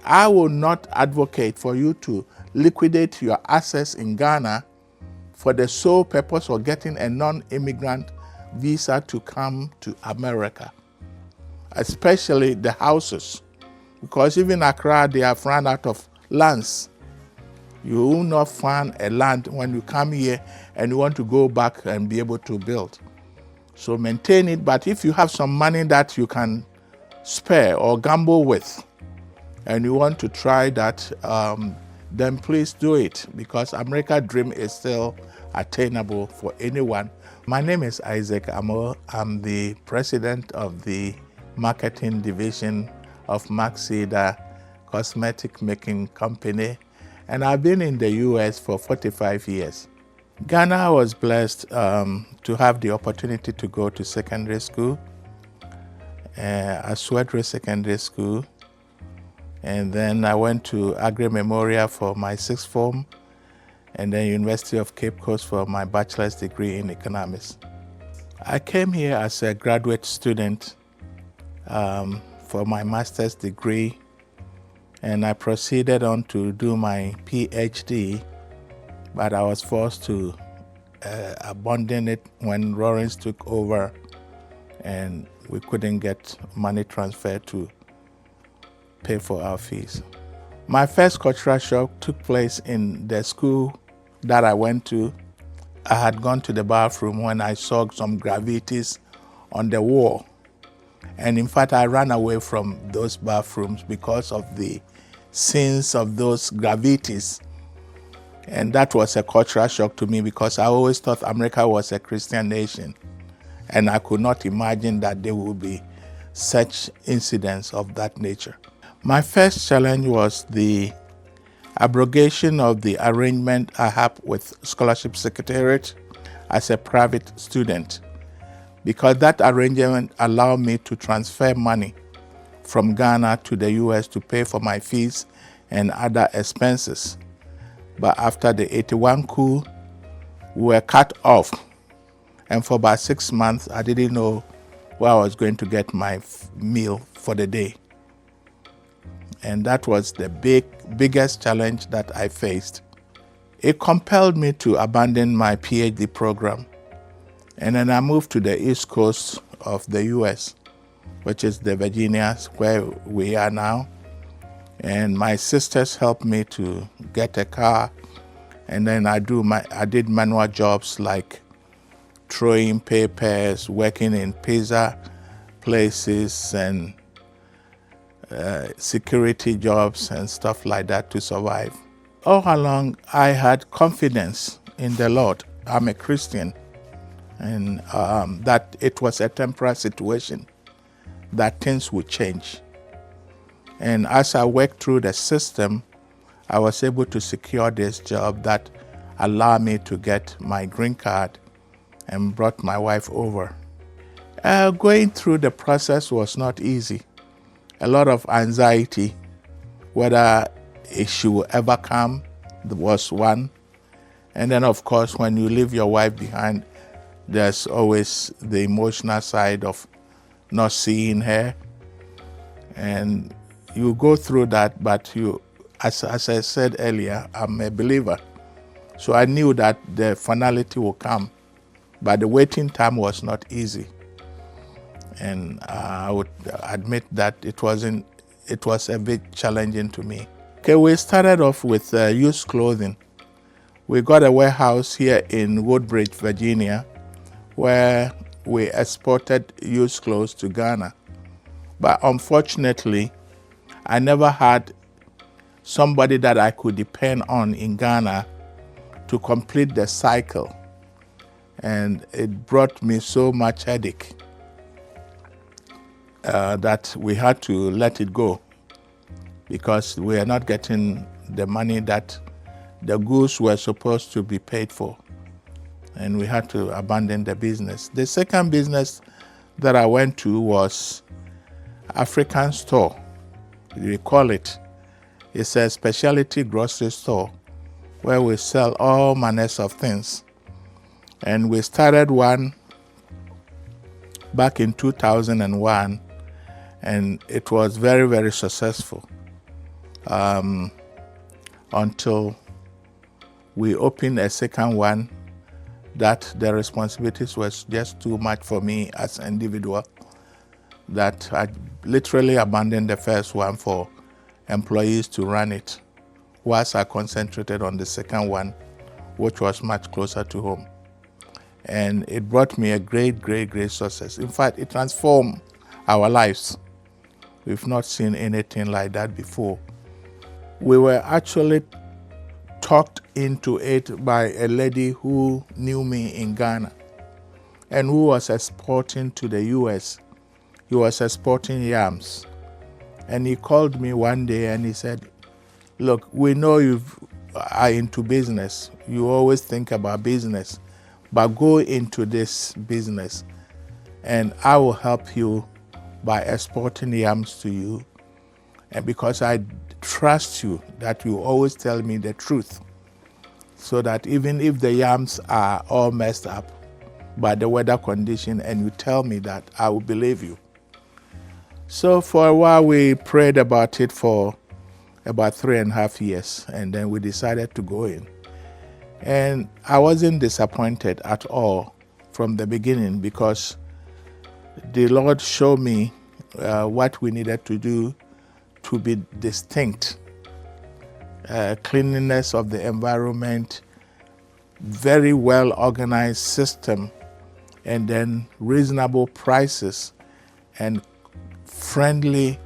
I will not advocate for you to liquidate your assets in Ghana for the sole purpose of getting a non-immigrant visa to come to America, especially the houses, because even Accra, they have run out of lands. You will not find a land when you come here and you want to go back and be able to build. So maintain it, but if you have some money that you can spare or gamble with, and you want to try that, then please do it, because America Dream is still attainable for anyone. My name is Isaac Amo. I'm the president of the marketing division of Maxida cosmetic making company, and I've been in the US for 45 years. Ghana was blessed to have the opportunity to go to secondary school, Aswedre Secondary School, and then I went to Agri Memorial for my sixth form, and then University of Cape Coast for my bachelor's degree in economics. I came here as a graduate student for my master's degree, and I proceeded on to do my PhD, but I was forced to abandon it when Lawrence took over and we couldn't get money transferred to pay for our fees. My first cultural shock took place in the school that I went to. I had gone to the bathroom when I saw some graffitis on the wall. And in fact, I ran away from those bathrooms because of the sins of those graffitis. And that was a cultural shock to me, because I always thought America was a Christian nation. And I could not imagine that there would be such incidents of that nature. My first challenge was the abrogation of the arrangement I have with Scholarship Secretariat as a private student, because that arrangement allowed me to transfer money from Ghana to the US to pay for my fees and other expenses. But after the 81 coup, we were cut off. And for about 6 months, I didn't know where I was going to get my meal for the day. And that was the biggest challenge that I faced. It compelled me to abandon my PhD program. And then I moved to the East Coast of the US, which is the Virginia, where we are now. And my sisters helped me to get a car. And then I did manual jobs like throwing papers, working in pizza places, and security jobs and stuff like that to survive. All along, I had confidence in the Lord. I'm a Christian, and that it was a temporary situation, that things would change. And as I worked through the system, I was able to secure this job that allowed me to get my green card and brought my wife over. Going through the process was not easy. A lot of anxiety, whether she will ever come, was one. And then, of course, when you leave your wife behind, there's always the emotional side of not seeing her. And you go through that, but as I said earlier, I'm a believer. So I knew that the finality will come, but the waiting time was not easy. And I would admit that it was a bit challenging to me. Okay, we started off with used clothing. We got a warehouse here in Woodbridge, Virginia, where we exported used clothes to Ghana. But unfortunately, I never had somebody that I could depend on in Ghana to complete the cycle. And it brought me so much headache that we had to let it go, because we are not getting the money that the goods were supposed to be paid for. And we had to abandon the business. The second business that I went to was African store. We call it. It's a specialty grocery store where we sell all manners of things. And we started one back in 2001, and it was very, very successful. until we opened a second one, that the responsibilities was just too much for me as an individual, that I literally abandoned the first one for employees to run it, whilst I concentrated on the second one, which was much closer to home. And it brought me a great success. In fact, it transformed our lives. We've not seen anything like that before. We were actually talked into it by a lady who knew me in Ghana and who was exporting to the US. He was exporting yams. And he called me one day and he said, look, we know you are into business. You always think about business, but go into this business and I will help you by exporting yams to you. And because I trust you, that you always tell me the truth, so that even if the yams are all messed up by the weather condition and you tell me that, I will believe you. So for a while we prayed about it for about 3.5 years, and then we decided to go in. And I wasn't disappointed at all from the beginning, because the Lord showed me what we needed to do to be distinct. Cleanliness of the environment, very well organized system, and then reasonable prices and friendly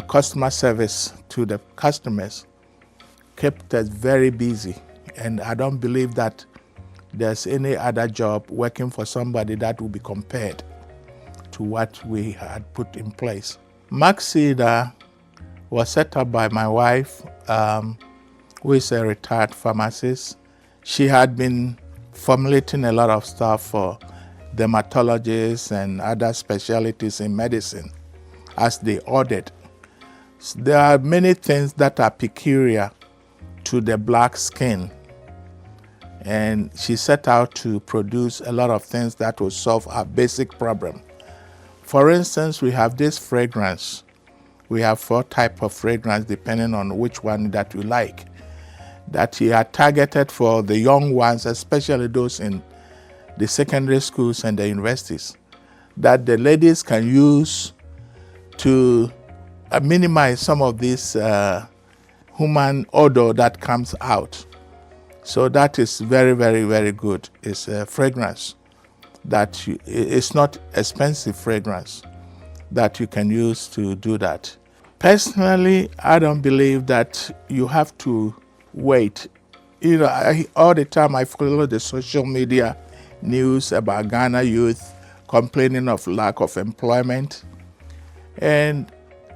customer service to the customers kept us very busy. And I don't believe that there's any other job working for somebody that will be compared to what we had put in place. Maxida was set up by my wife, who is a retired pharmacist. She had been formulating a lot of stuff for dermatologists and other specialties in medicine as they ordered. There are many things that are peculiar to the black skin, and she set out to produce a lot of things that will solve our basic problem. For instance, we have this fragrance. We have 4 types of fragrance depending on which one that you like, that she had targeted for the young ones, especially those in the secondary schools and the universities, that the ladies can use to minimize some of this human odor that comes out. So that is very good. It's a fragrance that it's not expensive fragrance that you can use to do that. Personally, I don't believe that you have to wait. You know, all the time I follow the social media news about Ghana youth complaining of lack of employment. And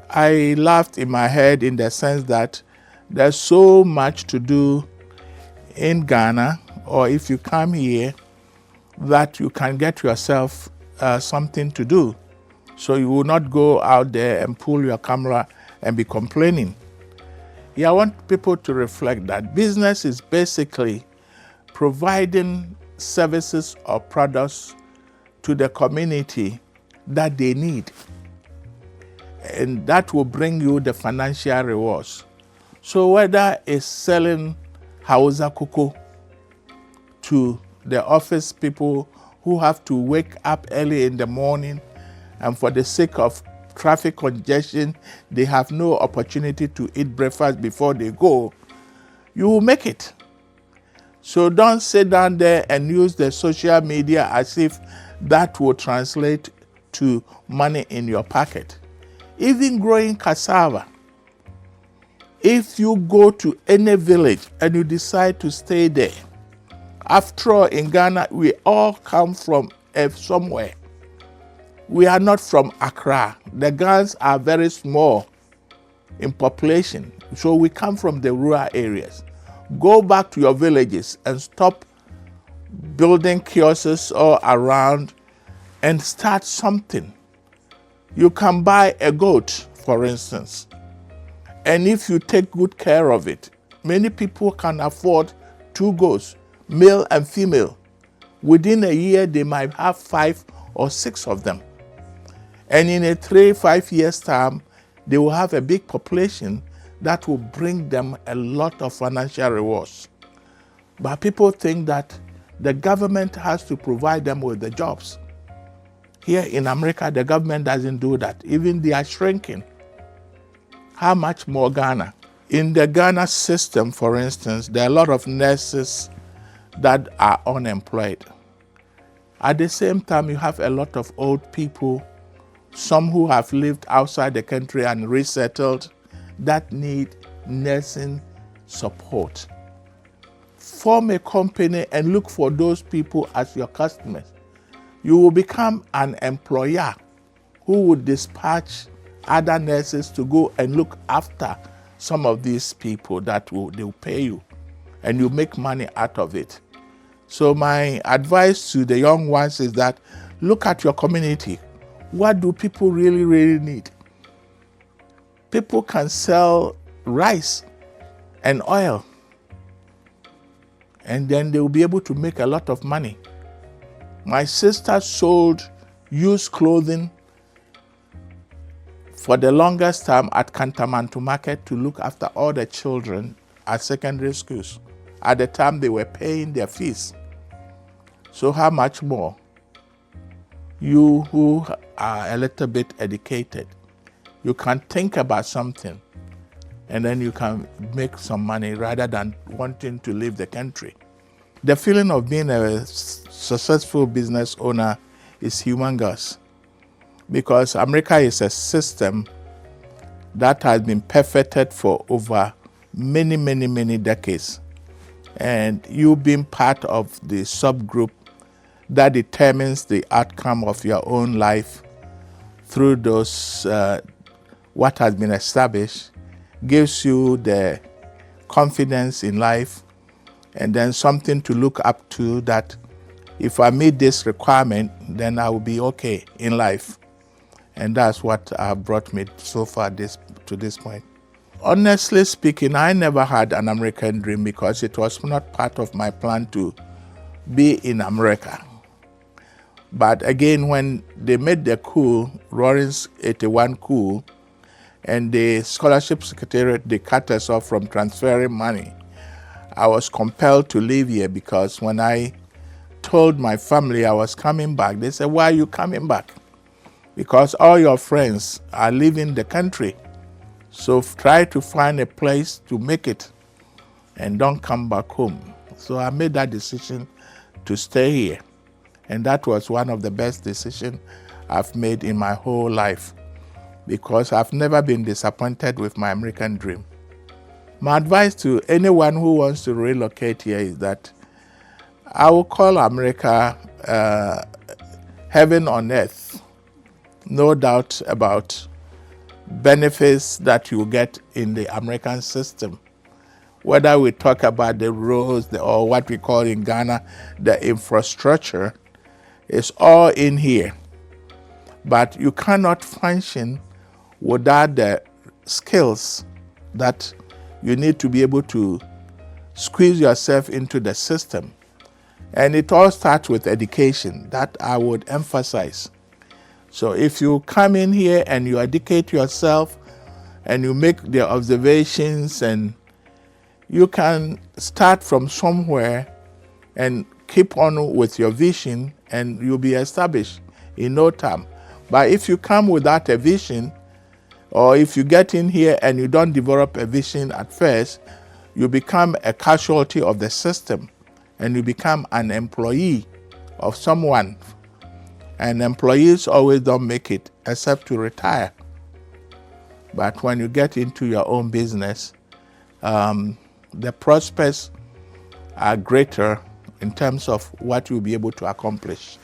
I laughed in my head in the sense that there's so much to do in Ghana, or if you come here, that you can get yourself something to do. So you will not go out there and pull your camera and be complaining. Yeah, I want people to reflect that business is basically providing services or products to the community that they need. And that will bring you the financial rewards. So whether it's selling Hausa cocoa to the office people who have to wake up early in the morning, and for the sake of traffic congestion, they have no opportunity to eat breakfast before they go, you will make it. So don't sit down there and use the social media as if that will translate to money in your pocket. Even growing cassava, if you go to any village and you decide to stay there, after all, in Ghana, we all come from somewhere. We are not from Accra. The Ghanaians are very small in population, so we come from the rural areas. Go back to your villages and stop building kiosks all around and start something. You can buy a goat, for instance, and if you take good care of it, many people can afford 2 goats, male and female. Within a year, they might have 5 or 6 of them. And in a 3-5 years time, they will have a big population that will bring them a lot of financial rewards. But people think that the government has to provide them with the jobs. Here in America, the government doesn't do that. Even they are shrinking. How much more Ghana? In the Ghana system, for instance, there are a lot of nurses that are unemployed. At the same time, you have a lot of old people, some who have lived outside the country and resettled, that need nursing support. Form a company and look for those people as your customers. You will become an employer who would dispatch other nurses to go and look after some of these people that they'll pay you, and you make money out of it. So my advice to the young ones is that look at your community. What do people really, really need? People can sell rice and oil, and then they will be able to make a lot of money. My sister sold used clothing for the longest time at Kantamanto Market to look after all the children at secondary schools. At the time, they were paying their fees. So how much more? You who are a little bit educated, you can think about something and then you can make some money rather than wanting to leave the country. The feeling of being a successful business owner is humongous, because America is a system that has been perfected for over many, many, many decades. And you being part of the subgroup that determines the outcome of your own life through those, what has been established, gives you the confidence in life, and then something to look up to, that if I meet this requirement, then I will be okay in life. And that's what brought me so far to this point. Honestly speaking, I never had an American dream because it was not part of my plan to be in America. But again, when they made the coup, Rawlings 81 coup, and the scholarship secretariat, they cut us off from transferring money, I was compelled to leave here, because when I told my family I was coming back, they said, "Why are you coming back? Because all your friends are leaving the country. So try to find a place to make it and don't come back home." So I made that decision to stay here. And that was one of the best decisions I've made in my whole life, because I've never been disappointed with my American dream. My advice to anyone who wants to relocate here is that I will call America heaven on earth. No doubt about benefits that you get in the American system. Whether we talk about the roads or what we call in Ghana the infrastructure, is all in here. But you cannot function without the skills that you need to be able to squeeze yourself into the system. And it all starts with education, that I would emphasize. So if you come in here and you educate yourself and you make the observations, and you can start from somewhere and keep on with your vision, and you'll be established in no time. But if you come without a vision, or if you get in here and you don't develop a vision at first, you become a casualty of the system, and you become an employee of someone. And employees always don't make it except to retire. But when you get into your own business, the prospects are greater in terms of what you'll be able to accomplish.